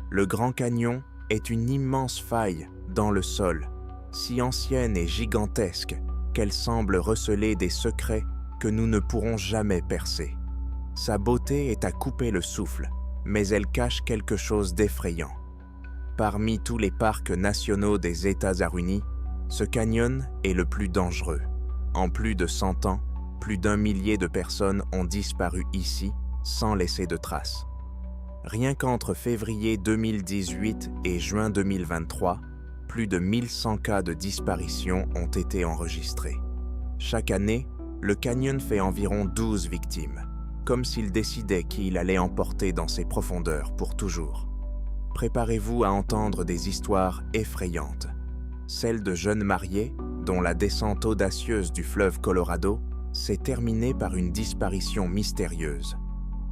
Le Grand Canyon est une immense faille dans le sol, si ancienne et gigantesque qu'elle semble receler des secrets que nous ne pourrons jamais percer. Sa beauté est à couper le souffle, mais elle cache quelque chose d'effrayant. Parmi tous les parcs nationaux des États-Unis, ce canyon est le plus dangereux. En plus de 100 ans, plus d'1 millier de personnes ont disparu ici sans laisser de traces. Rien qu'entre février 2018 et juin 2023, plus de 1100 cas de disparition ont été enregistrés. Chaque année, le canyon fait environ 12 victimes, comme s'il décidait qui il allait emporter dans ses profondeurs pour toujours. Préparez-vous à entendre des histoires effrayantes. Celle de jeunes mariés, dont la descente audacieuse du fleuve Colorado s'est terminée par une disparition mystérieuse.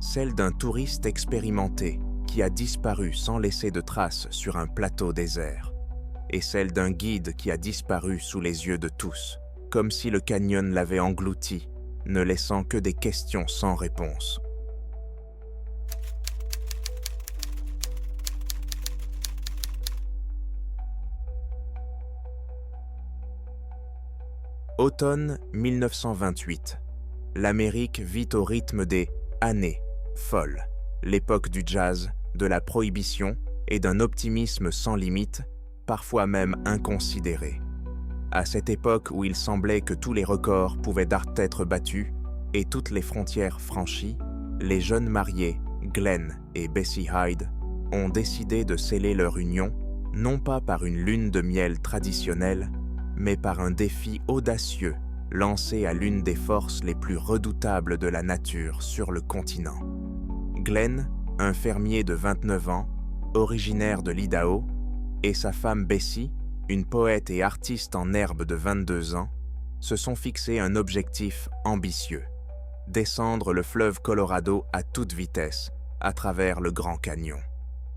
Celle d'un touriste expérimenté qui a disparu sans laisser de traces sur un plateau désert. Et celle d'un guide qui a disparu sous les yeux de tous, comme si le canyon l'avait englouti, ne laissant que des questions sans réponse. Automne 1928. L'Amérique vit au rythme des années folles, l'époque du jazz, de la prohibition et d'un optimisme sans limite, parfois même inconsidéré. À cette époque où il semblait que tous les records pouvaient être battus et toutes les frontières franchies, les jeunes mariés, Glenn et Bessie Hyde, ont décidé de sceller leur union, non pas par une lune de miel traditionnelle, mais par un défi audacieux lancé à l'une des forces les plus redoutables de la nature sur le continent. Glenn, un fermier de 29 ans, originaire de l'Idaho, et sa femme Bessie, une poète et artiste en herbe de 22 ans, se sont fixés un objectif ambitieux: descendre le fleuve Colorado à toute vitesse à travers le Grand Canyon.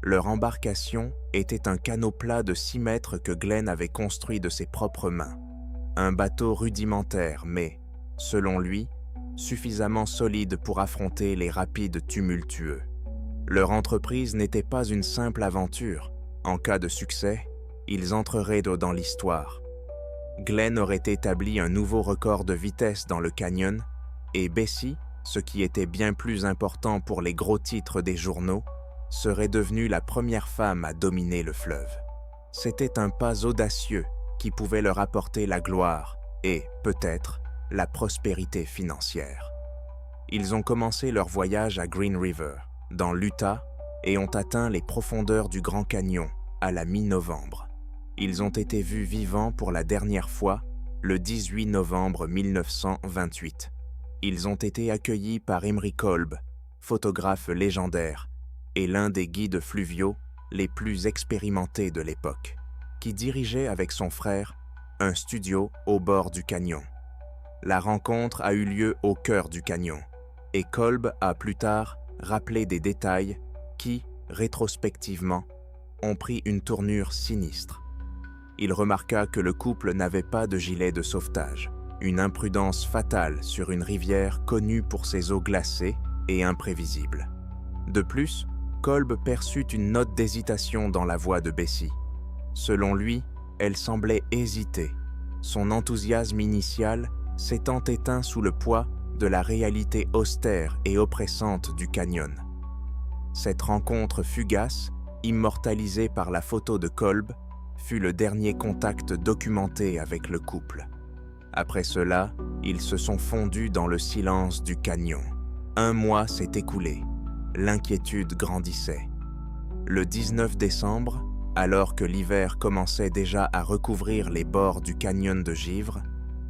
Leur embarcation était un canot plat de 6 mètres que Glenn avait construit de ses propres mains. Un bateau rudimentaire, mais, selon lui, suffisamment solide pour affronter les rapides tumultueux. Leur entreprise n'était pas une simple aventure. En cas de succès, ils entreraient dans l'histoire. Glenn aurait établi un nouveau record de vitesse dans le canyon, et Bessie, ce qui était bien plus important pour les gros titres des journaux, serait devenue la première femme à dominer le fleuve. C'était un pas audacieux qui pouvait leur apporter la gloire et, peut-être, la prospérité financière. Ils ont commencé leur voyage à Green River, dans l'Utah, et ont atteint les profondeurs du Grand Canyon à la mi-novembre. Ils ont été vus vivants pour la dernière fois le 18 novembre 1928. Ils ont été accueillis par Emery Kolb, photographe légendaire, et l'un des guides fluviaux les plus expérimentés de l'époque, qui dirigeait avec son frère un studio au bord du canyon. La rencontre a eu lieu au cœur du canyon, et Kolb a plus tard rappelé des détails qui, rétrospectivement, ont pris une tournure sinistre. Il remarqua que le couple n'avait pas de gilet de sauvetage, une imprudence fatale sur une rivière connue pour ses eaux glacées et imprévisibles. De plus, Kolb perçut une note d'hésitation dans la voix de Bessie. Selon lui, elle semblait hésiter, son enthousiasme initial s'étant éteint sous le poids de la réalité austère et oppressante du canyon. Cette rencontre fugace, immortalisée par la photo de Kolb, fut le dernier contact documenté avec le couple. Après cela, ils se sont fondus dans le silence du canyon. 1 mois s'est écoulé. L'inquiétude grandissait. Le 19 décembre, alors que l'hiver commençait déjà à recouvrir les bords du canyon de givre,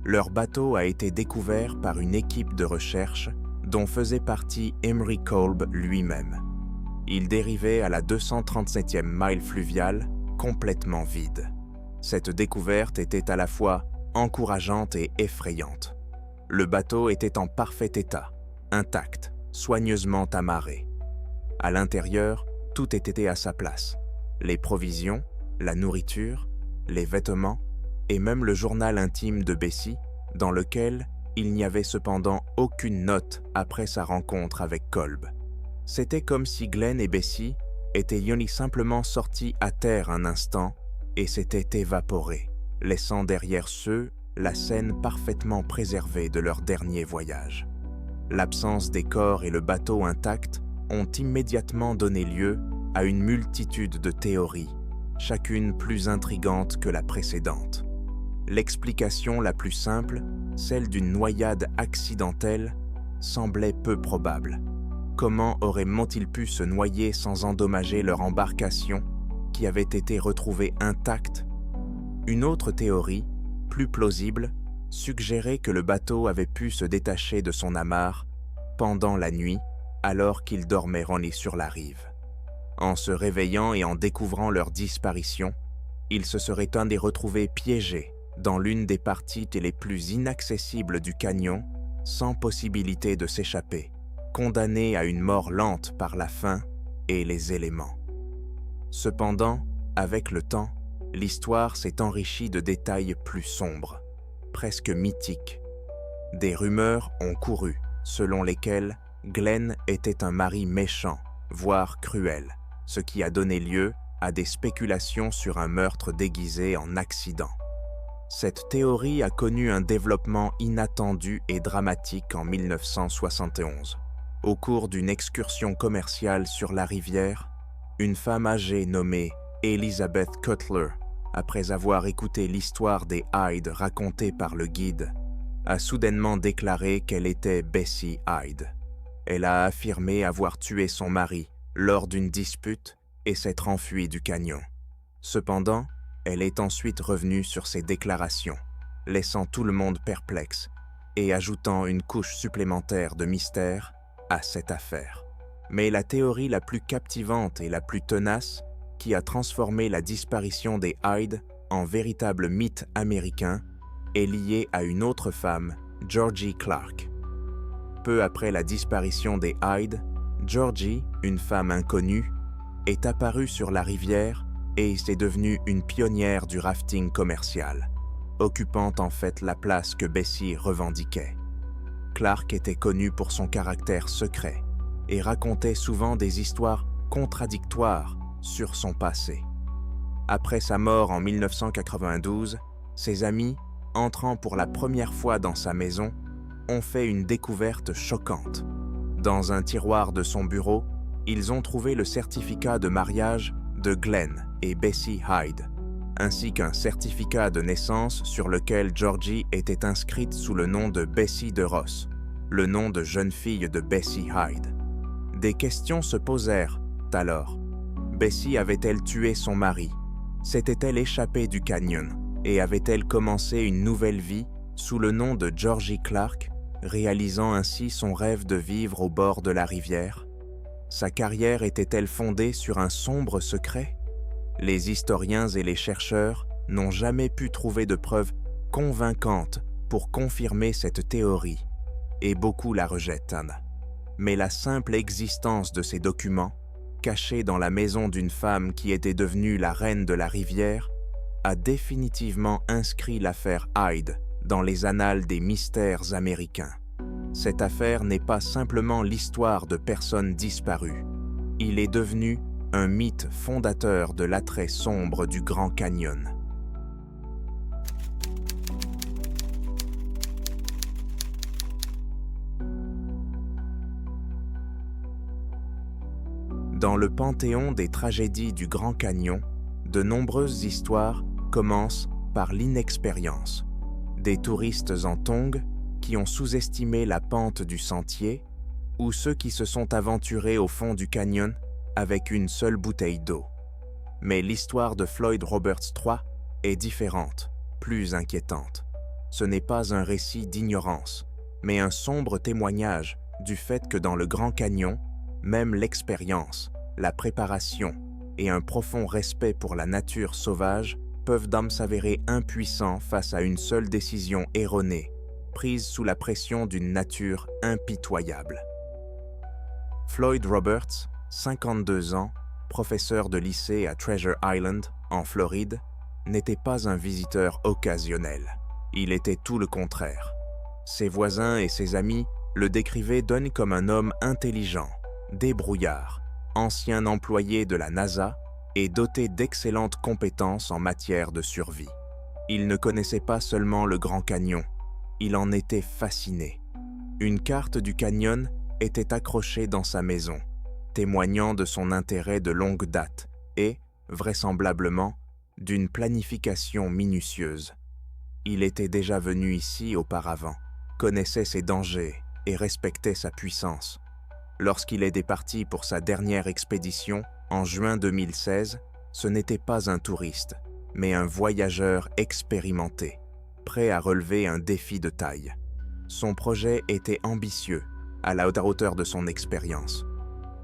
leur bateau a été découvert par une équipe de recherche dont faisait partie Emery Kolb lui-même. Il dérivait à la 237e mile fluviale, complètement vide. Cette découverte était à la fois encourageante et effrayante. Le bateau était en parfait état, intact, soigneusement amarré. À l'intérieur, tout était à sa place. Les provisions, la nourriture, les vêtements et même le journal intime de Bessie, dans lequel il n'y avait cependant aucune note après sa rencontre avec Kolb. C'était comme si Glenn et Bessie était simplement sorti à terre un instant et s'était évaporé, laissant derrière ceux la scène parfaitement préservée de leur dernier voyage. L'absence des corps et le bateau intact ont immédiatement donné lieu à une multitude de théories, chacune plus intrigante que la précédente. L'explication la plus simple, celle d'une noyade accidentelle, semblait peu probable. Comment auraient-ils pu se noyer sans endommager leur embarcation, qui avait été retrouvée intacte? Une autre théorie, plus plausible, suggérait que le bateau avait pu se détacher de son amarre pendant la nuit, alors qu'ils dormaient renés sur la rive. En se réveillant et en découvrant leur disparition, ils se seraient retrouvés piégés dans l'une des parties les plus inaccessibles du canyon, sans possibilité de s'échapper, condamnés à une mort lente par la faim et les éléments. Cependant, avec le temps, l'histoire s'est enrichie de détails plus sombres, presque mythiques. Des rumeurs ont couru, selon lesquelles Glenn était un mari méchant, voire cruel, ce qui a donné lieu à des spéculations sur un meurtre déguisé en accident. Cette théorie a connu un développement inattendu et dramatique en 1971. Au cours d'une excursion commerciale sur la rivière, une femme âgée nommée Elizabeth Cutler, après avoir écouté l'histoire des Hyde racontée par le guide, a soudainement déclaré qu'elle était Bessie Hyde. Elle a affirmé avoir tué son mari lors d'une dispute et s'être enfuie du canyon. Cependant, elle est ensuite revenue sur ses déclarations, laissant tout le monde perplexe et ajoutant une couche supplémentaire de mystère à cette affaire. Mais la théorie la plus captivante et la plus tenace, qui a transformé la disparition des Hyde en véritable mythe américain, est liée à une autre femme, Georgie Clark. Peu après la disparition des Hyde, Georgie, une femme inconnue, est apparue sur la rivière et est devenue une pionnière du rafting commercial, occupant en fait la place que Bessie revendiquait. Clark était connue pour son caractère secret et racontait souvent des histoires contradictoires sur son passé. Après sa mort en 1992, ses amis, entrant pour la première fois dans sa maison, ont fait une découverte choquante. Dans un tiroir de son bureau, ils ont trouvé le certificat de mariage de Glenn et Bessie Hyde, ainsi qu'un certificat de naissance sur lequel Georgie était inscrite sous le nom de Bessie DeRoss, le nom de jeune fille de Bessie Hyde. Des questions se posèrent alors. Bessie avait-elle tué son mari? S'était-elle échappée du canyon? Et avait-elle commencé une nouvelle vie sous le nom de Georgie Clark, réalisant ainsi son rêve de vivre au bord de la rivière? Sa carrière était-elle fondée sur un sombre secret? Les historiens et les chercheurs n'ont jamais pu trouver de preuves convaincantes pour confirmer cette théorie, et beaucoup la rejettent. Mais la simple existence de ces documents, cachés dans la maison d'une femme qui était devenue la reine de la rivière, a définitivement inscrit l'affaire Hyde dans les annales des mystères américains. Cette affaire n'est pas simplement l'histoire de personnes disparues. Il est devenu un mythe fondateur de l'attrait sombre du Grand Canyon. Dans le panthéon des tragédies du Grand Canyon, de nombreuses histoires commencent par l'inexpérience. Des touristes en tongs qui ont sous-estimé la pente du sentier, ou ceux qui se sont aventurés au fond du canyon avec une seule bouteille d'eau. Mais l'histoire de Floyd Roberts III est différente, plus inquiétante. Ce n'est pas un récit d'ignorance, mais un sombre témoignage du fait que dans le Grand Canyon, même l'expérience, la préparation et un profond respect pour la nature sauvage peuvent s'avérer impuissants face à une seule décision erronée, prise sous la pression d'une nature impitoyable. Floyd Roberts, 52 ans, professeur de lycée à Treasure Island, en Floride, n'était pas un visiteur occasionnel. Il était tout le contraire. Ses voisins et ses amis le décrivaient comme un homme intelligent, débrouillard, ancien employé de la NASA et doté d'excellentes compétences en matière de survie. Il ne connaissait pas seulement le Grand Canyon, il en était fasciné. Une carte du canyon était accrochée dans sa maison, témoignant de son intérêt de longue date et, vraisemblablement, d'une planification minutieuse. Il était déjà venu ici auparavant, connaissait ses dangers et respectait sa puissance. Lorsqu'il est départi pour sa dernière expédition, en juin 2016, ce n'était pas un touriste, mais un voyageur expérimenté, prêt à relever un défi de taille. Son projet était ambitieux, à la hauteur de son expérience.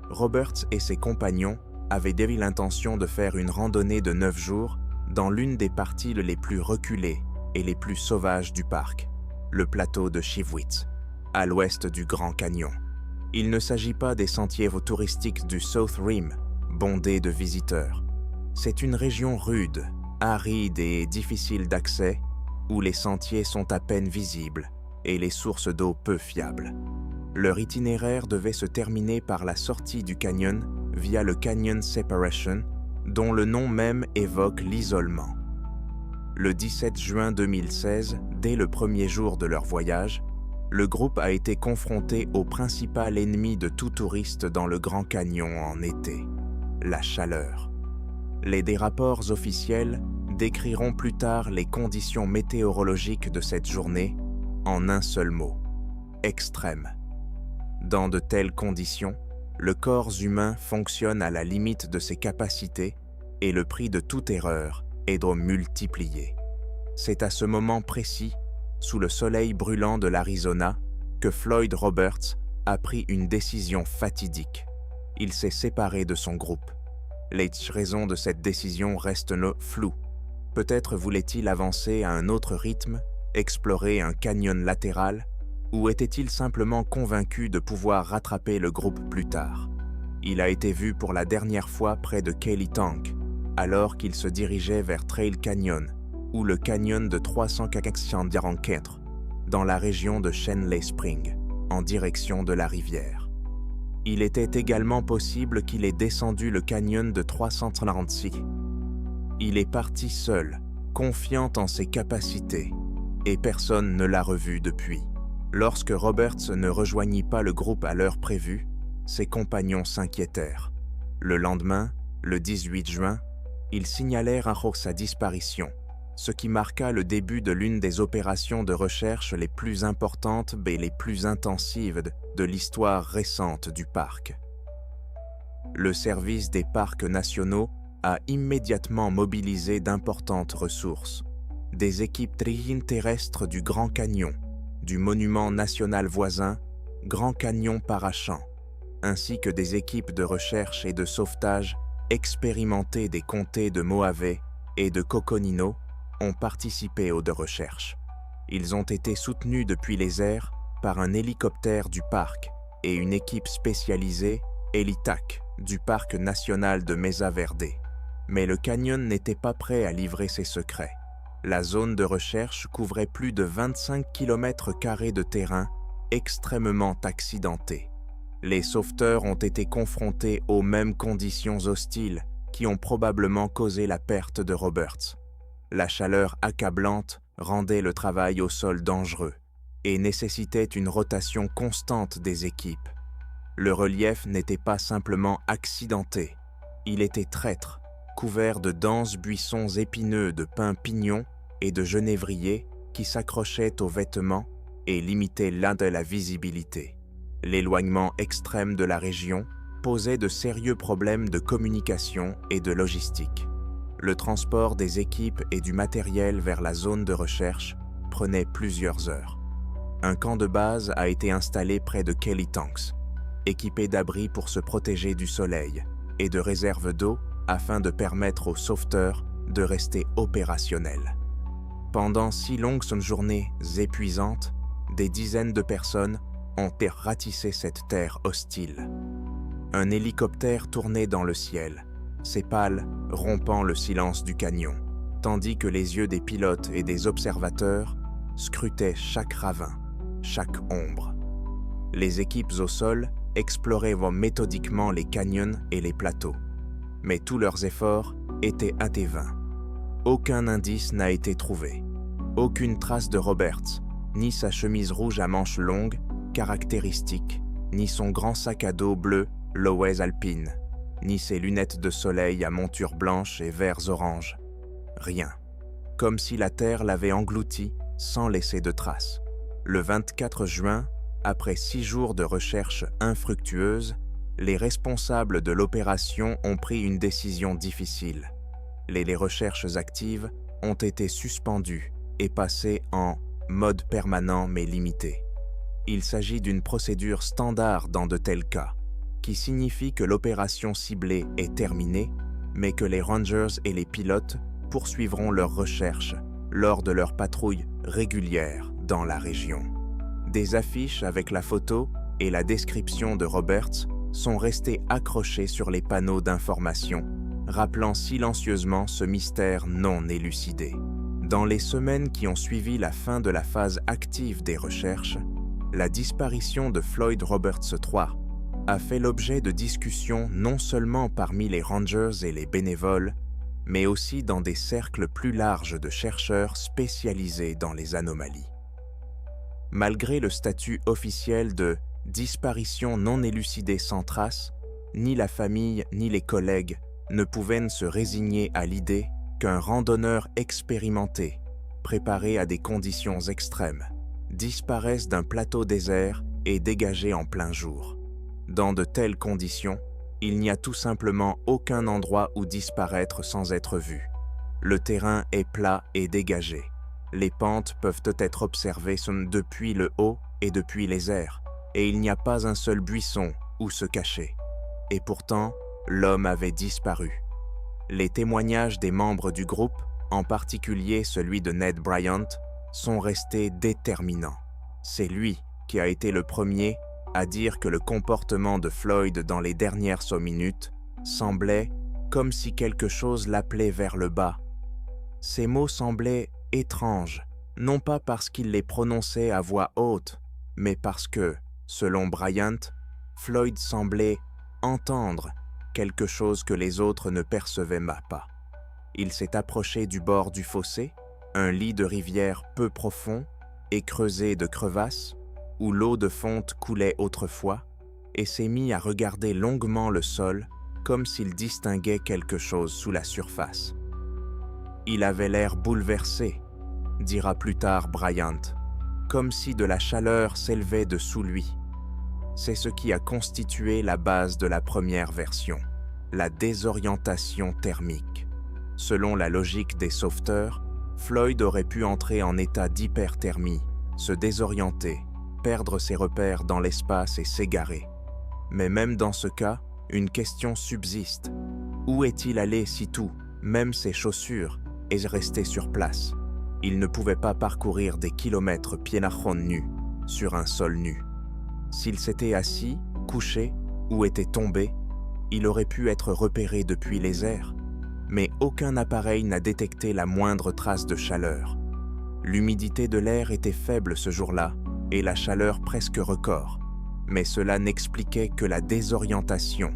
Roberts et ses compagnons avaient déjà l'intention de faire une randonnée de 9 jours dans l'une des parties les plus reculées et les plus sauvages du parc, le plateau de Chiwitz, à l'ouest du Grand Canyon. Il ne s'agit pas des sentiers touristiques du South Rim, bondés de visiteurs. C'est une région rude, aride et difficile d'accès, où les sentiers sont à peine visibles et les sources d'eau peu fiables. Leur itinéraire devait se terminer par la sortie du canyon via le Canyon Separation, dont le nom même évoque l'isolement. Le 17 juin 2016, dès le premier jour de leur voyage, le groupe a été confronté au principal ennemi de tout touriste dans le Grand Canyon en été, la chaleur. Les rapports officiels décriront plus tard les conditions météorologiques de cette journée en un seul mot: extrême. Dans de telles conditions, le corps humain fonctionne à la limite de ses capacités et le prix de toute erreur est de multiplier. C'est à ce moment précis, sous le soleil brûlant de l'Arizona, que Floyd Roberts a pris une décision fatidique. Il s'est séparé de son groupe. Les raisons de cette décision restent floues. Peut-être voulait-il avancer à un autre rythme, explorer un canyon latéral, ou était-il simplement convaincu de pouvoir rattraper le groupe plus tard? Il a été vu pour la dernière fois près de Kelly Tank, alors qu'il se dirigeait vers Trail Canyon, ou le canyon de 344, dans la région de Shenley Spring, en direction de la rivière. Il était également possible qu'il ait descendu le canyon de 336. Il est parti seul, confiant en ses capacités, et personne ne l'a revu depuis. Lorsque Roberts ne rejoignit pas le groupe à l'heure prévue, ses compagnons s'inquiétèrent. Le lendemain, le 18 juin, ils signalèrent sa disparition, ce qui marqua le début de l'une des opérations de recherche les plus importantes et les plus intensives de l'histoire récente du parc. Le service des parcs nationaux a immédiatement mobilisé d'importantes ressources. Des équipes terrestres du Grand Canyon, du monument national voisin, Grand Canyon Parachamp, ainsi que des équipes de recherche et de sauvetage expérimentées des comtés de Mohave et de Coconino ont participé aux recherches. Ils ont été soutenus depuis les airs par un hélicoptère du parc et une équipe spécialisée, Helitac, du parc national de Mesa Verde. Mais le canyon n'était pas prêt à livrer ses secrets. La zone de recherche couvrait plus de 25 km² de terrain extrêmement accidenté. Les sauveteurs ont été confrontés aux mêmes conditions hostiles qui ont probablement causé la perte de Roberts. La chaleur accablante rendait le travail au sol dangereux et nécessitait une rotation constante des équipes. Le relief n'était pas simplement accidenté, il était traître, couvert de denses buissons épineux de pins pignons et de genévriers qui s'accrochaient aux vêtements et limitaient la visibilité. L'éloignement extrême de la région posait de sérieux problèmes de communication et de logistique. Le transport des équipes et du matériel vers la zone de recherche prenait plusieurs heures. Un camp de base a été installé près de Kelly Tanks, équipé d'abris pour se protéger du soleil et de réserves d'eau afin de permettre aux sauveteurs de rester opérationnels. Pendant 6 longues journées épuisantes, des dizaines de personnes ont ratissé cette terre hostile. Un hélicoptère tournait dans le ciel, ses pales rompant le silence du canyon, tandis que les yeux des pilotes et des observateurs scrutaient chaque ravin, chaque ombre. Les équipes au sol exploraient méthodiquement les canyons et les plateaux. Mais tous leurs efforts étaient à tes vains. Aucun indice n'a été trouvé. Aucune trace de Roberts, ni sa chemise rouge à manches longues, caractéristique, ni son grand sac à dos bleu, Loews Alpine, ni ses lunettes de soleil à monture blanche et verres orange. Rien. Comme si la terre l'avait englouti sans laisser de traces. Le 24 juin, après 6 jours de recherche infructueuses, les responsables de l'opération ont pris une décision difficile. Les recherches actives ont été suspendues et passées en mode permanent mais limité. Il s'agit d'une procédure standard dans de tels cas, qui signifie que l'opération ciblée est terminée, mais que les rangers et les pilotes poursuivront leurs recherches lors de leurs patrouilles régulières dans la région. Des affiches avec la photo et la description de Roberts sont restées accrochées sur les panneaux d'information, rappelant silencieusement ce mystère non élucidé. Dans les semaines qui ont suivi la fin de la phase active des recherches, la disparition de Floyd Roberts III a fait l'objet de discussions non seulement parmi les rangers et les bénévoles, mais aussi dans des cercles plus larges de chercheurs spécialisés dans les anomalies. Malgré le statut officiel de « disparition non élucidée sans trace », ni la famille ni les collègues ne pouvaient se résigner à l'idée qu'un randonneur expérimenté, préparé à des conditions extrêmes, disparaisse d'un plateau désert et dégagé en plein jour. Dans de telles conditions, il n'y a tout simplement aucun endroit où disparaître sans être vu. Le terrain est plat et dégagé. Les pentes peuvent être observées depuis le haut et depuis les airs, et il n'y a pas un seul buisson où se cacher. Et pourtant, l'homme avait disparu. Les témoignages des membres du groupe, en particulier celui de Ned Bryant, sont restés déterminants. C'est lui qui a été le premier à dire que le comportement de Floyd dans les dernières minutes semblait comme si quelque chose l'appelait vers le bas. Ces mots semblaient étranges, non pas parce qu'il les prononçait à voix haute, mais parce que, selon Bryant, Floyd semblait entendre quelque chose que les autres ne percevaient pas. Il s'est approché du bord du fossé, un lit de rivière peu profond et creusé de crevasses, où l'eau de fonte coulait autrefois, et s'est mis à regarder longuement le sol comme s'il distinguait quelque chose sous la surface. Il avait l'air bouleversé, dira plus tard Bryant, comme si de la chaleur s'élevait dessous lui. C'est ce qui a constitué la base de la première version, la désorientation thermique. Selon la logique des sauveteurs, Floyd aurait pu entrer en état d'hyperthermie, se désorienter, perdre ses repères dans l'espace et s'égarer. Mais même dans ce cas, une question subsiste. Où est-il allé si tout, même ses chaussures, est resté sur place? Il ne pouvait pas parcourir des kilomètres pieds nus, sur un sol nu. S'il s'était assis, couché ou était tombé, il aurait pu être repéré depuis les airs, mais aucun appareil n'a détecté la moindre trace de chaleur. L'humidité de l'air était faible ce jour-là et la chaleur presque record, mais cela n'expliquait que la désorientation,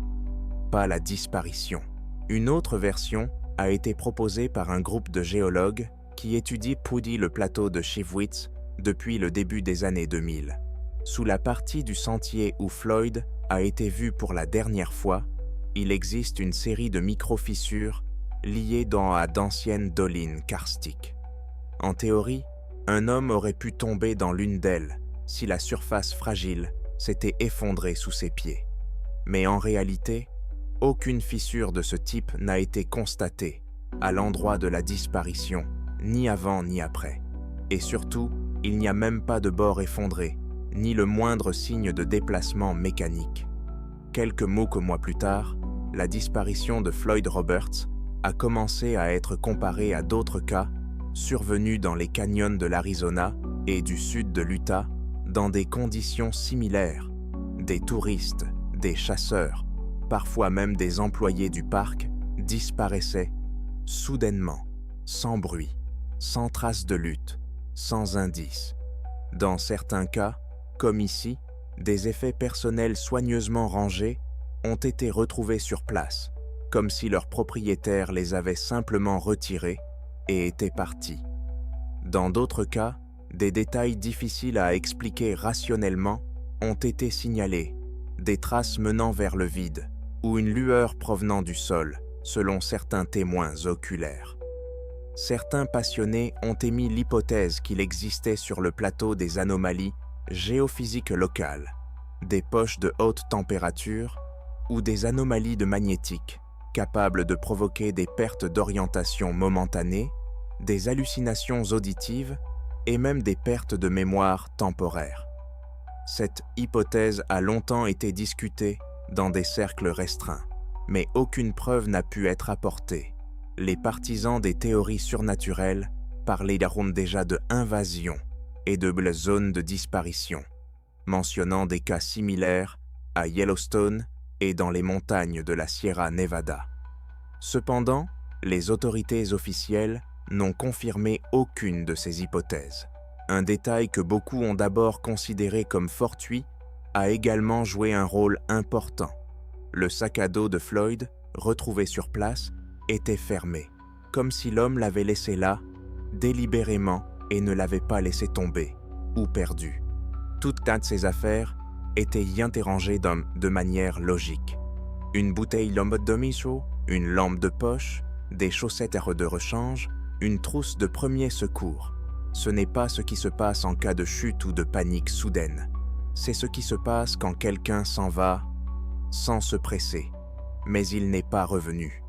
pas la disparition. Une autre version a été proposée par un groupe de géologues qui étudie le plateau de Chiwitz depuis le début des années 2000. Sous la partie du sentier où Floyd a été vu pour la dernière fois, il existe une série de micro-fissures liées à d'anciennes dolines karstiques. En théorie, un homme aurait pu tomber dans l'une d'elles si la surface fragile s'était effondrée sous ses pieds. Mais en réalité, aucune fissure de ce type n'a été constatée à l'endroit de la disparition, ni avant ni après. Et surtout, il n'y a même pas de bord effondré, ni le moindre signe de déplacement mécanique. Quelques mois plus tard, la disparition de Floyd Roberts a commencé à être comparée à d'autres cas survenus dans les canyons de l'Arizona et du sud de l'Utah dans des conditions similaires. Des touristes, des chasseurs, parfois même des employés du parc, disparaissaient soudainement, sans bruit, sans trace de lutte, sans indice. Dans certains cas, comme ici, des effets personnels soigneusement rangés ont été retrouvés sur place, comme si leur propriétaire les avait simplement retirés et était parti. Dans d'autres cas, des détails difficiles à expliquer rationnellement ont été signalés, des traces menant vers le vide ou une lueur provenant du sol, selon certains témoins oculaires. Certains passionnés ont émis l'hypothèse qu'il existait sur le plateau des anomalies géophysiques locales, des poches de haute température ou des anomalies de magnétique capables de provoquer des pertes d'orientation momentanées, des hallucinations auditives et même des pertes de mémoire temporaires. Cette hypothèse a longtemps été discutée dans des cercles restreints, mais aucune preuve n'a pu être apportée. Les partisans des théories surnaturelles parleront déjà de invasion et de zones de disparition, mentionnant des cas similaires à Yellowstone et dans les montagnes de la Sierra Nevada. Cependant, les autorités officielles n'ont confirmé aucune de ces hypothèses. Un détail que beaucoup ont d'abord considéré comme fortuit a également joué un rôle important. Le sac à dos de Floyd, retrouvé sur place, était fermé, comme si l'homme l'avait laissé là, délibérément, et ne l'avait pas laissé tomber, ou perdu. Toutes ces affaires étaient y interrangées de manière logique. Une bouteille d'omiso, une lampe de poche, des chaussettes de rechange, une trousse de premier secours. Ce n'est pas ce qui se passe en cas de chute ou de panique soudaine. C'est ce qui se passe quand quelqu'un s'en va sans se presser, mais il n'est pas revenu.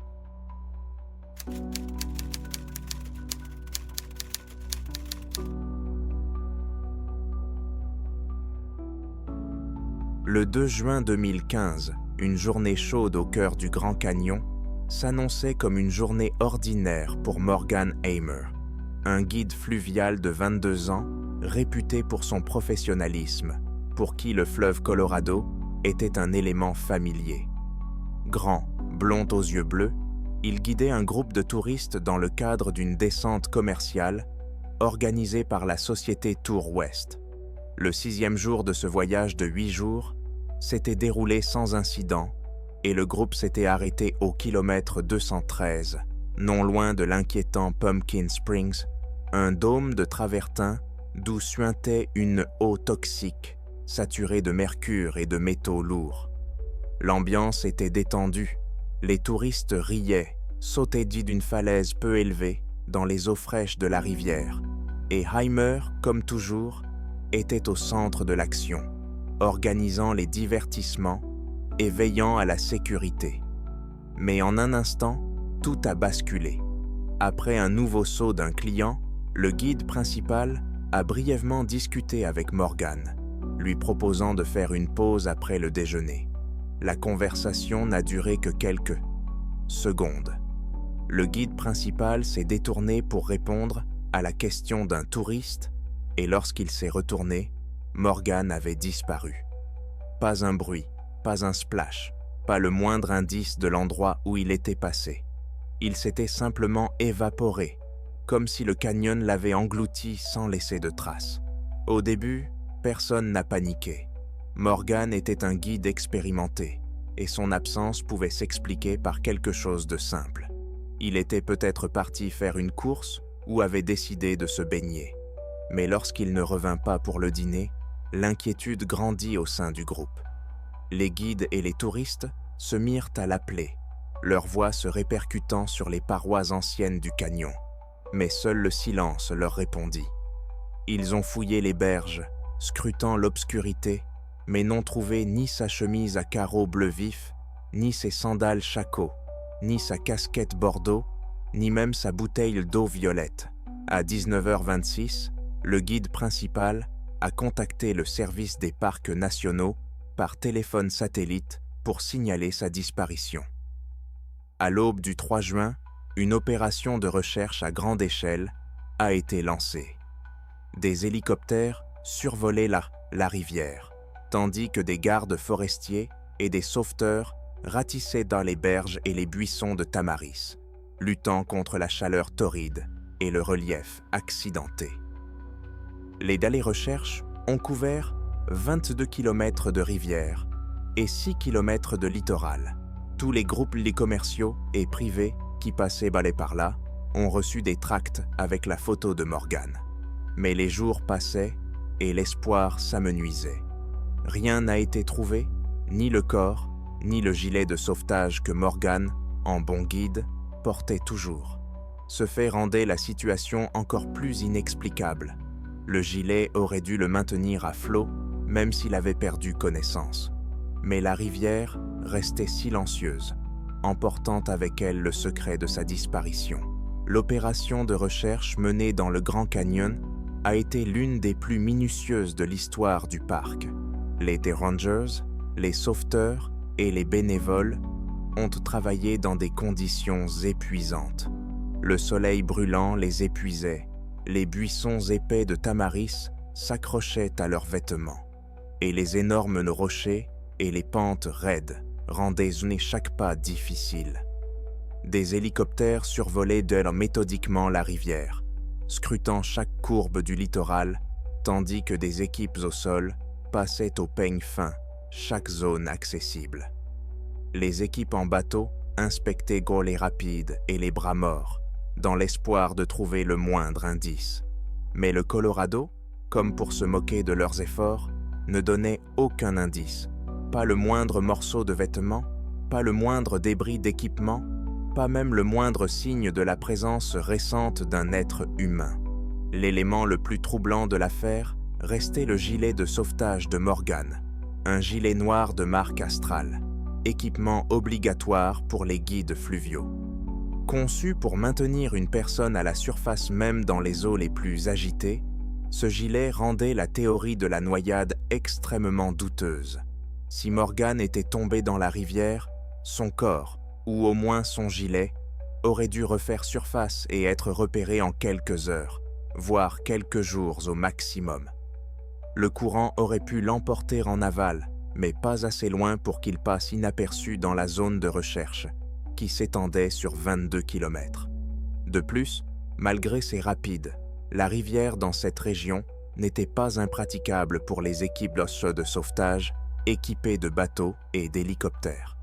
Le 2 juin 2015, une journée chaude au cœur du Grand Canyon s'annonçait comme une journée ordinaire pour Morgan Hamer, un guide fluvial de 22 ans, réputé pour son professionnalisme, pour qui le fleuve Colorado était un élément familier. Grand, blond aux yeux bleus, il guidait un groupe de touristes dans le cadre d'une descente commerciale organisée par la société Tour West. Le 6e jour de ce voyage de 8 jours s'était déroulé sans incident et le groupe s'était arrêté au kilomètre 213, non loin de l'inquiétant Pumpkin Springs, un dôme de travertin d'où suintait une eau toxique, saturée de mercure et de métaux lourds. L'ambiance était détendue, les touristes riaient, sautaient d'une falaise peu élevée dans les eaux fraîches de la rivière, et Hamer, comme toujours, était au centre de l'action, organisant les divertissements et veillant à la sécurité. Mais en un instant, tout a basculé. Après un nouveau saut d'un client, le guide principal a brièvement discuté avec Morgan, lui proposant de faire une pause après le déjeuner. La conversation n'a duré que quelques secondes. Le guide principal s'est détourné pour répondre à la question d'un touriste et lorsqu'il s'est retourné, Morgan avait disparu. Pas un bruit, pas un splash, pas le moindre indice de l'endroit où il était passé. Il s'était simplement évaporé, comme si le canyon l'avait englouti sans laisser de traces. Au début, personne n'a paniqué. Morgan était un guide expérimenté, et son absence pouvait s'expliquer par quelque chose de simple. Il était peut-être parti faire une course ou avait décidé de se baigner. Mais lorsqu'il ne revint pas pour le dîner, l'inquiétude grandit au sein du groupe. Les guides et les touristes se mirent à l'appeler, leur voix se répercutant sur les parois anciennes du canyon. Mais seul le silence leur répondit. Ils ont fouillé les berges, scrutant l'obscurité, mais n'ont trouvé ni sa chemise à carreaux bleu vif, ni ses sandales Chaco, ni sa casquette bordeaux, ni même sa bouteille d'eau violette. À 19h26, le guide principal a contacté le service des parcs nationaux par téléphone satellite pour signaler sa disparition. À l'aube du 3 juin, une opération de recherche à grande échelle a été lancée. Des hélicoptères survolaient la rivière, tandis que des gardes forestiers et des sauveteurs ratissaient dans les berges et les buissons de tamaris, luttant contre la chaleur torride et le relief accidenté. Les recherches ont couvert 22 km de rivière et 6 km de littoral. Tous les groupes commerciaux et privés qui passaient par là ont reçu des tracts avec la photo de Morgan. Mais les jours passaient et l'espoir s'amenuisait. Rien n'a été trouvé, ni le corps, ni le gilet de sauvetage que Morgan, en bon guide, portait toujours. Ce fait rendait la situation encore plus inexplicable. Le gilet aurait dû le maintenir à flot, même s'il avait perdu connaissance. Mais la rivière restait silencieuse, emportant avec elle le secret de sa disparition. L'opération de recherche menée dans le Grand Canyon a été l'une des plus minutieuses de l'histoire du parc. Les rangers, les sauveteurs et les bénévoles ont travaillé dans des conditions épuisantes. Le soleil brûlant les épuisait, les buissons épais de tamaris s'accrochaient à leurs vêtements, et les énormes rochers et les pentes raides rendaient chaque pas difficile. Des hélicoptères survolaient méthodiquement la rivière, scrutant chaque courbe du littoral, tandis que des équipes au sol passaient au peigne fin chaque zone accessible. Les équipes en bateau inspectaient les rapides et les bras morts, dans l'espoir de trouver le moindre indice. Mais le Colorado, comme pour se moquer de leurs efforts, ne donnait aucun indice, pas le moindre morceau de vêtement, pas le moindre débris d'équipement, pas même le moindre signe de la présence récente d'un être humain. L'élément le plus troublant de l'affaire restait le gilet de sauvetage de Morgan, un gilet noir de marque Astral, équipement obligatoire pour les guides fluviaux. Conçu pour maintenir une personne à la surface même dans les eaux les plus agitées, ce gilet rendait la théorie de la noyade extrêmement douteuse. Si Morgan était tombé dans la rivière, son corps, ou au moins son gilet, aurait dû refaire surface et être repéré en quelques heures, voire quelques jours au maximum. Le courant aurait pu l'emporter en aval, mais pas assez loin pour qu'il passe inaperçu dans la zone de recherche, qui s'étendait sur 22 km. De plus, malgré ses rapides, la rivière dans cette région n'était pas impraticable pour les équipes de sauvetage équipées de bateaux et d'hélicoptères.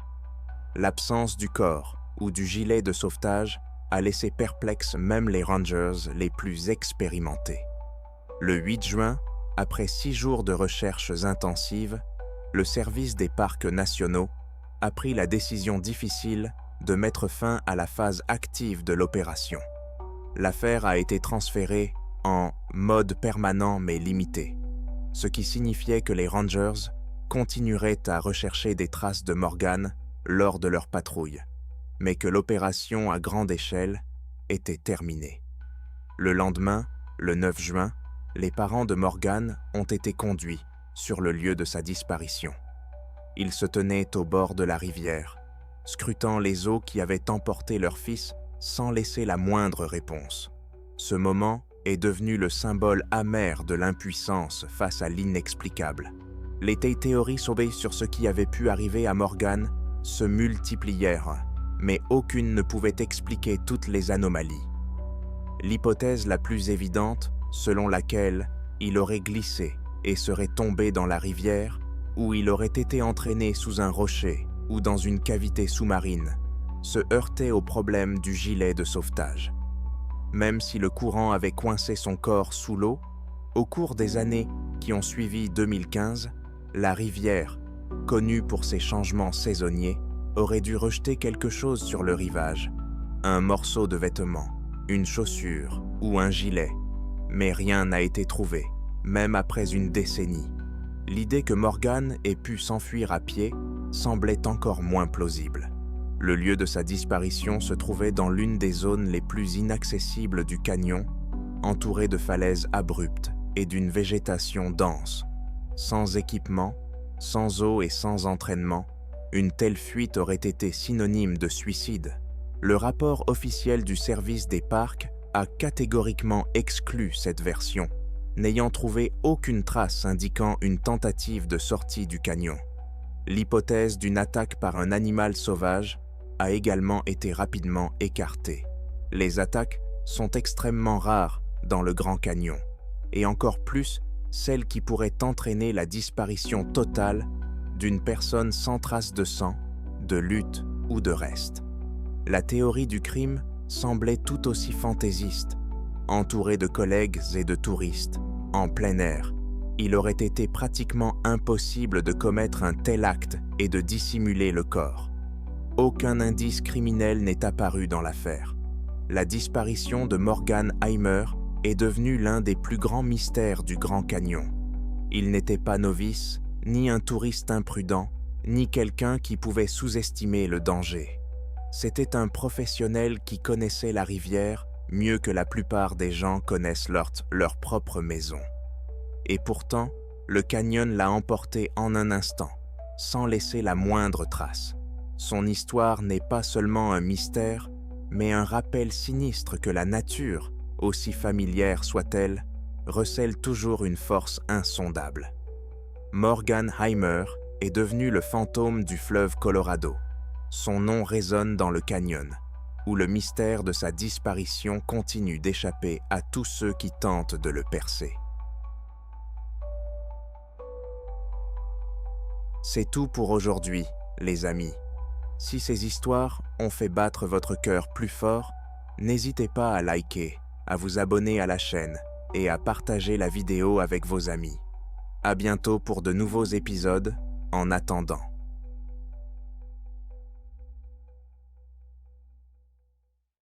L'absence du corps ou du gilet de sauvetage a laissé perplexes même les rangers les plus expérimentés. Le 8 juin, après 6 jours de recherches intensives, le service des parcs nationaux a pris la décision difficile de mettre fin à la phase active de l'opération. L'affaire a été transférée en mode permanent mais limité, ce qui signifiait que les rangers continueraient à rechercher des traces de Morgan lors de leur patrouille, mais que l'opération à grande échelle était terminée. Le lendemain, le 9 juin, les parents de Morgan ont été conduits sur le lieu de sa disparition. Ils se tenaient au bord de la rivière, scrutant les eaux qui avaient emporté leur fils sans laisser la moindre réponse. Ce moment est devenu le symbole amer de l'impuissance face à l'inexplicable. Les théories sur ce qui avait pu arriver à Morgan se multiplièrent, mais aucune ne pouvait expliquer toutes les anomalies. L'hypothèse la plus évidente, selon laquelle il aurait glissé et serait tombé dans la rivière, ou il aurait été entraîné sous un rocher ou dans une cavité sous-marine, se heurtait au problème du gilet de sauvetage. Même si le courant avait coincé son corps sous l'eau, au cours des années qui ont suivi 2015, la rivière, connue pour ses changements saisonniers, aurait dû rejeter quelque chose sur le rivage, un morceau de vêtement, une chaussure ou un gilet, mais rien n'a été trouvé, même après une décennie. L'idée que Morgan ait pu s'enfuir à pied semblait encore moins plausible. Le lieu de sa disparition se trouvait dans l'une des zones les plus inaccessibles du canyon, entouré de falaises abruptes et d'une végétation dense. Sans équipement, sans eau et sans entraînement, une telle fuite aurait été synonyme de suicide. Le rapport officiel du service des parcs a catégoriquement exclu cette version, n'ayant trouvé aucune trace indiquant une tentative de sortie du canyon. L'hypothèse d'une attaque par un animal sauvage a également été rapidement écartée. Les attaques sont extrêmement rares dans le Grand Canyon, et encore plus celle qui pourrait entraîner la disparition totale d'une personne sans trace de sang, de lutte ou de reste. La théorie du crime semblait tout aussi fantaisiste. Entouré de collègues et de touristes, en plein air, il aurait été pratiquement impossible de commettre un tel acte et de dissimuler le corps. Aucun indice criminel n'est apparu dans l'affaire. La disparition de Morgan Heimer est devenue l'un des plus grands mystères du Grand Canyon. Il n'était pas novice, ni un touriste imprudent, ni quelqu'un qui pouvait sous-estimer le danger. C'était un professionnel qui connaissait la rivière mieux que la plupart des gens connaissent leur propre maison. Et pourtant, le canyon l'a emporté en un instant, sans laisser la moindre trace. Son histoire n'est pas seulement un mystère, mais un rappel sinistre que la nature, aussi familière soit-elle, recèle toujours une force insondable. Morgan Heimer est devenu le fantôme du fleuve Colorado. Son nom résonne dans le canyon, où le mystère de sa disparition continue d'échapper à tous ceux qui tentent de le percer. C'est tout pour aujourd'hui, les amis. Si ces histoires ont fait battre votre cœur plus fort, n'hésitez pas à liker, à vous abonner à la chaîne et à partager la vidéo avec vos amis. À bientôt pour de nouveaux épisodes. En attendant.